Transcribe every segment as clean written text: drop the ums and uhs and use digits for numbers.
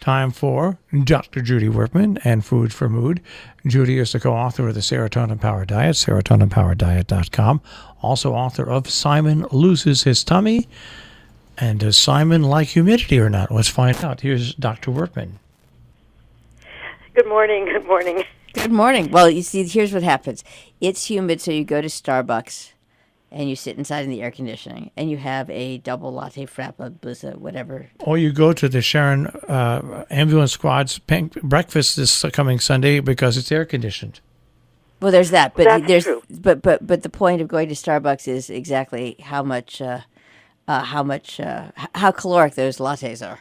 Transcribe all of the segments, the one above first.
time for Dr. Judy Wurtman and Food for Mood. Judy is the co-author of the Serotonin Power Diet, serotoninpowerdiet.com. Also author of Simon Loses His Tummy. And does Simon like humidity or not? Let's find out. Here's Dr. Wurtman. Good morning. Good morning. Good morning. Well, you see, here's what happens. It's humid, so you go to Starbucks and you sit inside in the air conditioning and you have a double latte, frappa, blizza, whatever. Or you go to the Sharon Ambulance Squad's breakfast this coming Sunday because it's air conditioned. Well, there's that, but That's true. but the point of going to Starbucks is exactly how caloric those lattes are.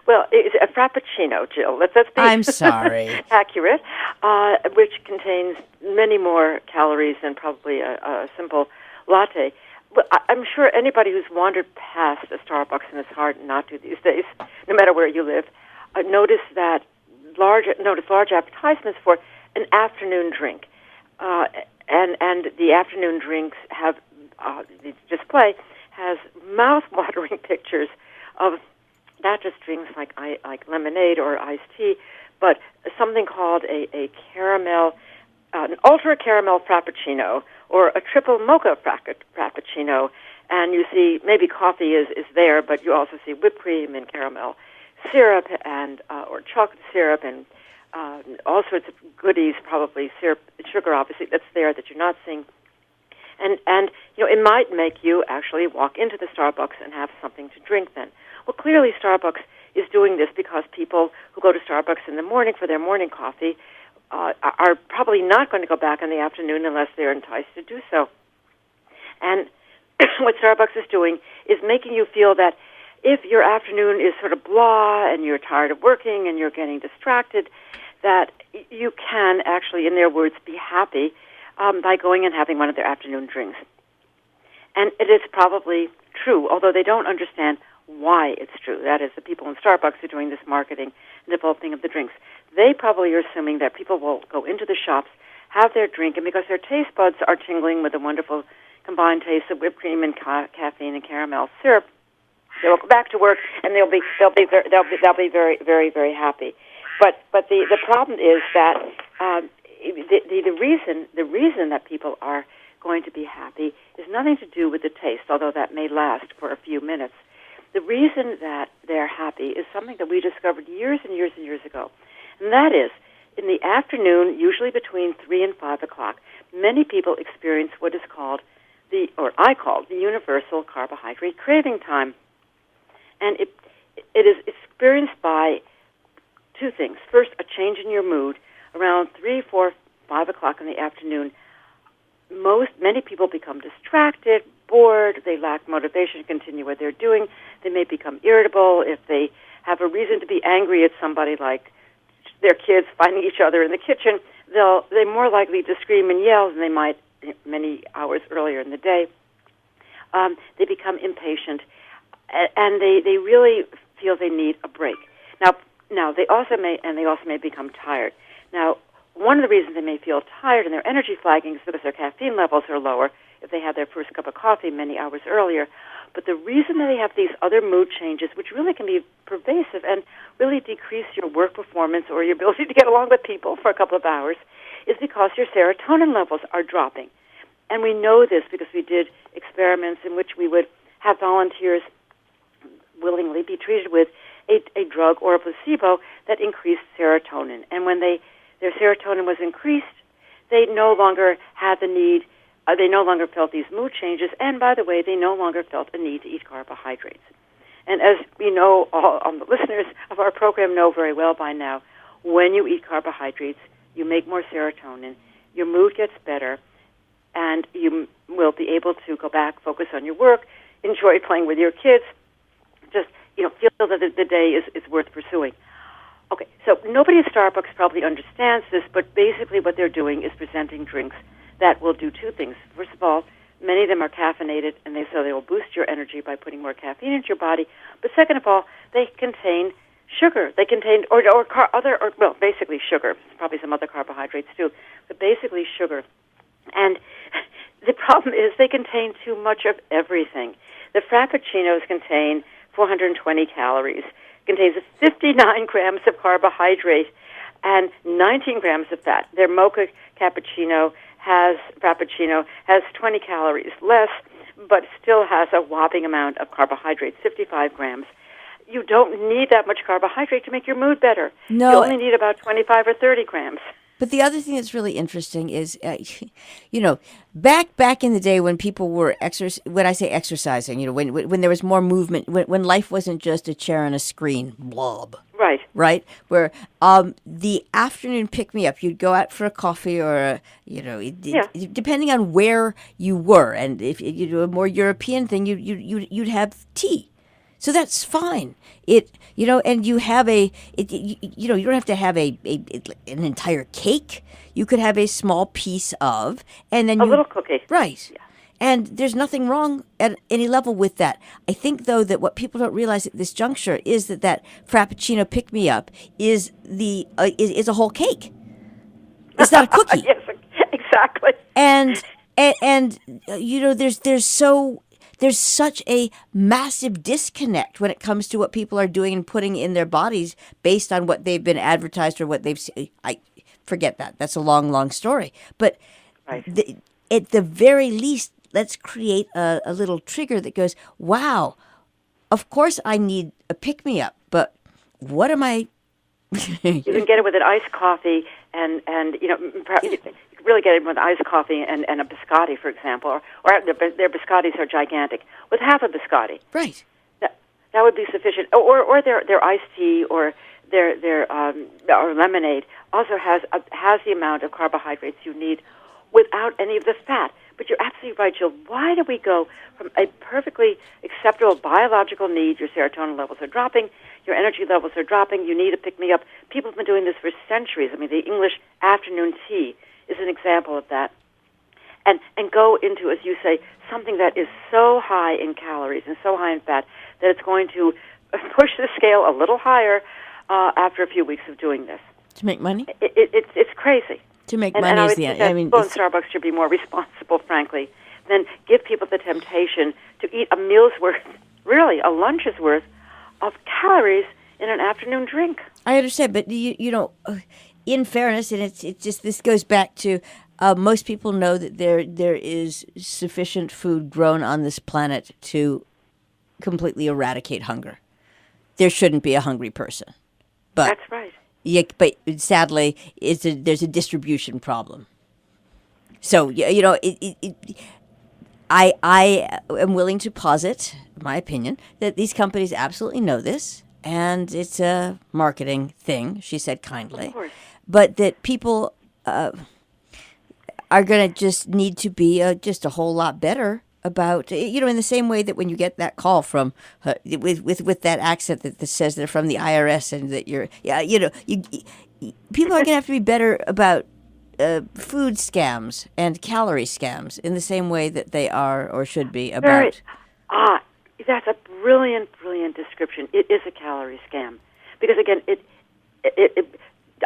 Well, it's a frappuccino, Jill. Let's be I'm sorry. accurate, which contains many more calories than probably a simple latte. But I'm sure anybody who's wandered past a Starbucks, and it's hard not to these days, no matter where you live, notice large advertisements for an afternoon drink, and the afternoon drinks have the display has mouth-watering pictures of not just drinks like lemonade or iced tea, but something called a caramel, an ultra caramel frappuccino or a triple mocha frappuccino. And you see maybe coffee is there, but you also see whipped cream and caramel syrup and or chocolate syrup and all sorts of goodies, probably syrup, sugar, obviously that's there that you're not seeing. And it might make you actually walk into the Starbucks and have something to drink then. Well, clearly Starbucks is doing this because people who go to Starbucks in the morning for their morning coffee are probably not going to go back in the afternoon unless they're enticed to do so. And what Starbucks is doing is making you feel that if your afternoon is sort of blah and you're tired of working and you're getting distracted, that you can actually, in their words, be happy by going and having one of their afternoon drinks. And it is probably true, although they don't understand why it's true. That is, the people in Starbucks are doing this marketing and developing of the drinks. They probably are assuming that people will go into the shops, have their drink, and because their taste buds are tingling with the wonderful combined taste of whipped cream and caffeine and caramel syrup, they will go back to work and they'll be very, very, very happy. But the problem is that the reason that people are going to be happy is nothing to do with the taste, although that may last for a few minutes. The reason that they're happy is something that we discovered years and years and years ago, and that is, in the afternoon, usually between 3 and 5 o'clock, many people experience what is called I call the universal carbohydrate craving time. And it is experienced by two things. First, a change in your mood. Around 3, 4, 5 o'clock in the afternoon, many people become distracted, bored, they lack motivation to continue what they're doing. They may become irritable. If they have a reason to be angry at somebody, like their kids finding each other in the kitchen, they're more likely to scream and yell than they might many hours earlier in the day. They become impatient, and they really feel they need a break. Now they also may become tired. Now, one of the reasons they may feel tired and their energy flagging is because their caffeine levels are lower if they had their first cup of coffee many hours earlier. But the reason that they have these other mood changes, which really can be pervasive and really decrease your work performance or your ability to get along with people for a couple of hours, is because your serotonin levels are dropping. And we know this because we did experiments in which we would have volunteers willingly be treated with a drug or a placebo that increased serotonin. And when their serotonin was increased, they no longer had the need, they no longer felt these mood changes, and by the way, they no longer felt a need to eat carbohydrates. And as we know, all the listeners of our program know very well by now, when you eat carbohydrates, you make more serotonin, your mood gets better, and you will be able to go back, focus on your work, enjoy playing with your kids, just feel that the day is worth pursuing. Okay, so nobody at Starbucks probably understands this, but basically what they're doing is presenting drinks that will do two things. First of all, many of them are caffeinated, and so they will boost your energy by putting more caffeine into your body. But second of all, they contain sugar. They contain basically sugar. Probably some other carbohydrates too, but basically sugar. And the problem is they contain too much of everything. The frappuccinos contain 420 calories. contains 59 grams of carbohydrate and 19 grams of fat. Their mocha frappuccino has 20 calories less, but still has a whopping amount of carbohydrates, 55 grams. You don't need that much carbohydrate to make your mood better. No. You only need about 25 or 30 grams. But the other thing that's really interesting is, back in the day when people were when I say exercising, when there was more movement, when life wasn't just a chair and a screen, blob. Right. Where the afternoon pick me up, you'd go out for a coffee or depending on where you were, and if you do a more European thing, you'd have tea. So that's fine. And you have you don't have to have an entire cake. You could have a small piece of, and then a little cookie. Right. Yeah. And there's nothing wrong at any level with that. I think, though, that what people don't realize at this juncture is that Frappuccino pick-me-up is a whole cake. It's not a cookie. Yes, exactly. And there's such a massive disconnect when it comes to what people are doing and putting in their bodies based on what they've been advertised or what they've seen. I forget that. That's a long, long story. But right. At the very least, let's create a little trigger that goes, wow, of course I need a pick-me-up, but what am I... You can get it with an iced coffee and perhaps you can really get it with iced coffee and a biscotti, for example, or their biscottis are gigantic, with half a biscotti. Right. That would be sufficient. Or their iced tea or their or lemonade also has the amount of carbohydrates you need without any of the fat. But you're absolutely right, Jill. Why do we go from a perfectly acceptable biological need? Your serotonin levels are dropping, your energy levels are dropping, you need to pick me up. People have been doing this for centuries. I mean, the English afternoon tea is an example of that. And go into, as you say, something that is so high in calories and so high in fat that it's going to push the scale a little higher after a few weeks of doing this. To make money? It's crazy. To make money is the end. Starbucks should be more responsible, frankly, than give people the temptation to eat a meal's worth, really a lunch's worth, of calories in an afternoon drink. I understand, but in fairness, and it's just this goes back to most people know that there is sufficient food grown on this planet to completely eradicate hunger. There shouldn't be a hungry person. But that's right. Yeah, but sadly, there's a distribution problem. So I am willing to posit my opinion that these companies absolutely know this, and it's a marketing thing. She said kindly, of course. But that people are going to just need to be just a whole lot better about, in the same way that when you get that call from with that accent that says they're from the IRS and that people are going to have to be better about food scams and calorie scams in the same way that they are or should be about. That's a brilliant description. It is a calorie scam because again, it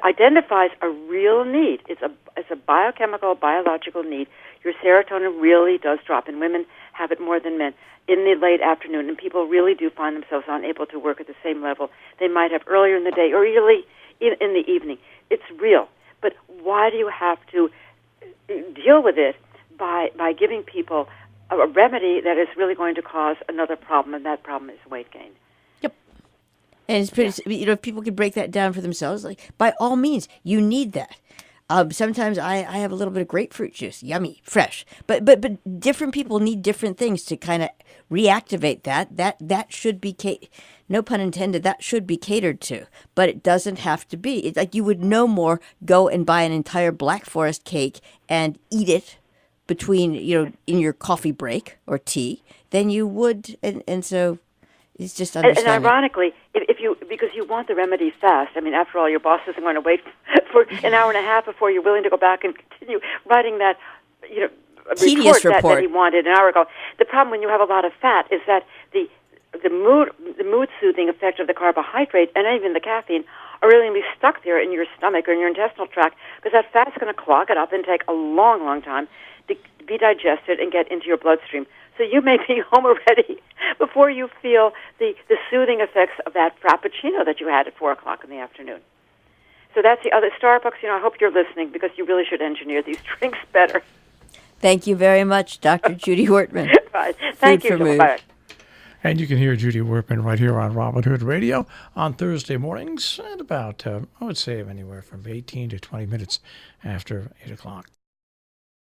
identifies a real need. It's a biochemical, biological need. Your serotonin really does drop, and women have it more than men in the late afternoon, and people really do find themselves unable to work at the same level they might have earlier in the day or really in the evening. It's real. But why do you have to deal with it by giving people a remedy that is really going to cause another problem, and that problem is weight gain? Yep. And it's pretty, if people could break that down for themselves, like, by all means, you need that. Sometimes I have a little bit of grapefruit juice, yummy, fresh. But different people need different things to kind of reactivate that. That should be, no pun intended, that should be catered to. But it doesn't have to be. It's like you would no more go and buy an entire Black Forest cake and eat it between, in your coffee break or tea than you would. And so it's just understanding. And ironically, because you want the remedy fast. I mean, after all, your boss isn't going to wait for an hour and a half before you're willing to go back and continue writing that, tedious report that he wanted an hour ago. The problem when you have a lot of fat is that the the mood soothing effect of the carbohydrate and even the caffeine are really going to be stuck there in your stomach or in your intestinal tract, because that fat's going to clog it up and take a long, long time to be digested and get into your bloodstream. So you may be home already before you feel the soothing effects of that frappuccino that you had at 4 o'clock in the afternoon. So that's the other. Starbucks, I hope you're listening, because you really should engineer these drinks better. Thank you very much, Dr. Judy Wurtman. Right. Thank you. Bye. And you can hear Judy Wurtman right here on Robin Hood Radio on Thursday mornings at about, I would say, anywhere from 18 to 20 minutes after 8 o'clock.